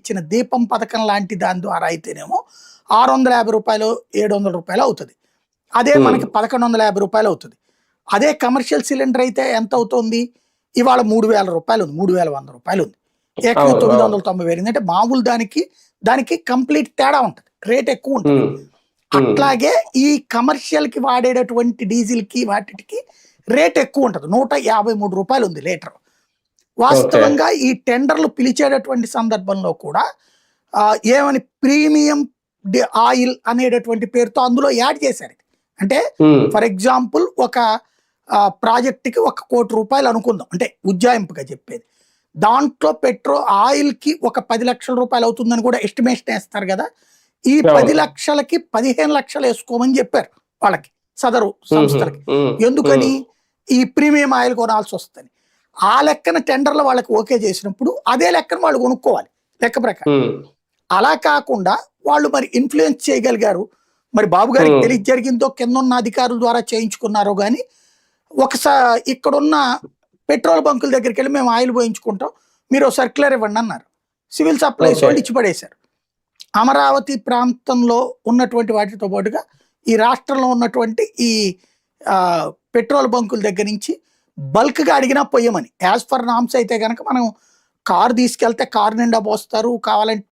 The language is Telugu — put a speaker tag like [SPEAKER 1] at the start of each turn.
[SPEAKER 1] ఇచ్చిన దీపం పథకం లాంటి దాని ద్వారా అయితేనేమో రూ. 650 రూ. 700 అవుతుంది. అదే మనకి రూ. 1150 అవుతుంది. అదే కమర్షియల్ సిలిండర్ అయితే ఎంత అవుతుంది? ఇవాళ రూ. 3000 ఉంది, రూ. 3100 ఉంది. ఏకంగా 990 పెరిగింది. అంటే మామూలు దానికి కంప్లీట్ తేడా ఉంటుంది, రేట్ ఎక్కువ ఉంటుంది. అట్లాగే ఈ కమర్షియల్ కి వాడేటటువంటి డీజిల్ కి వాటికి రేట్ ఎక్కువ ఉంటుంది. రూ. 153 ఉంది లీటర్. వాస్తవంగా ఈ టెండర్లు పిలిచేటటువంటి సందర్భంలో కూడా ఏమని ప్రీమియం ఆయిల్ అనేటటువంటి పేరుతో అందులో యాడ్ చేశారు. అంటే ఫర్ ఎగ్జాంపుల్ ఒక ప్రాజెక్ట్కి ₹1 కోటి అనుకుందాం, అంటే ఉజ్జాయింపుగా చెప్పేది. దాంట్లో ఆయిల్ కి ఒక 10 లక్షల రూపాయలు అవుతుందని కూడా ఎస్టిమేషన్ వేస్తారు కదా. ఈ 10 లక్షలకి 15 లక్షలు వేసుకోమని చెప్పారు వాళ్ళకి, సదరు సంస్థలకి. ఎందుకని? ఈ ప్రీమియం ఆయిల్ కొనాల్సి వస్తుంది. ఆ లెక్కన టెండర్లు వాళ్ళకి ఓకే చేసినప్పుడు అదే లెక్కన వాళ్ళు కొనుక్కోవాలి లెక్క ప్రకారం. అలా కాకుండా వాళ్ళు మరి ఇన్ఫ్లుయెన్స్ చేయగలిగారు. మరి బాబు గారికి తెలిసి జరిగిందో కింద ఉన్న అధికారుల ద్వారా చేయించుకున్నారో కానీ, ఇక్కడున్న పెట్రోల్ బంకుల దగ్గరికి వెళ్ళి మేము ఆయిల్ పోయించుకుంటాం, మీరు సర్క్యులర్ ఇవ్వండి అన్నారు. సివిల్ సప్లైస్ వాళ్ళు ఇచ్చి పడేశారు. అమరావతి ప్రాంతంలో ఉన్నటువంటి వాటితో పాటుగా ఈ రాష్ట్రంలో ఉన్నటువంటి ఈ పెట్రోల్ బంకుల దగ్గర నుంచి బల్క్గా అడిగినా పోయమని, యాజ్ పర్ నామ్స్ అయితే కనుక మనం కారు తీసుకెళ్తే కారు నిండా పోస్తారు, కావాలంటే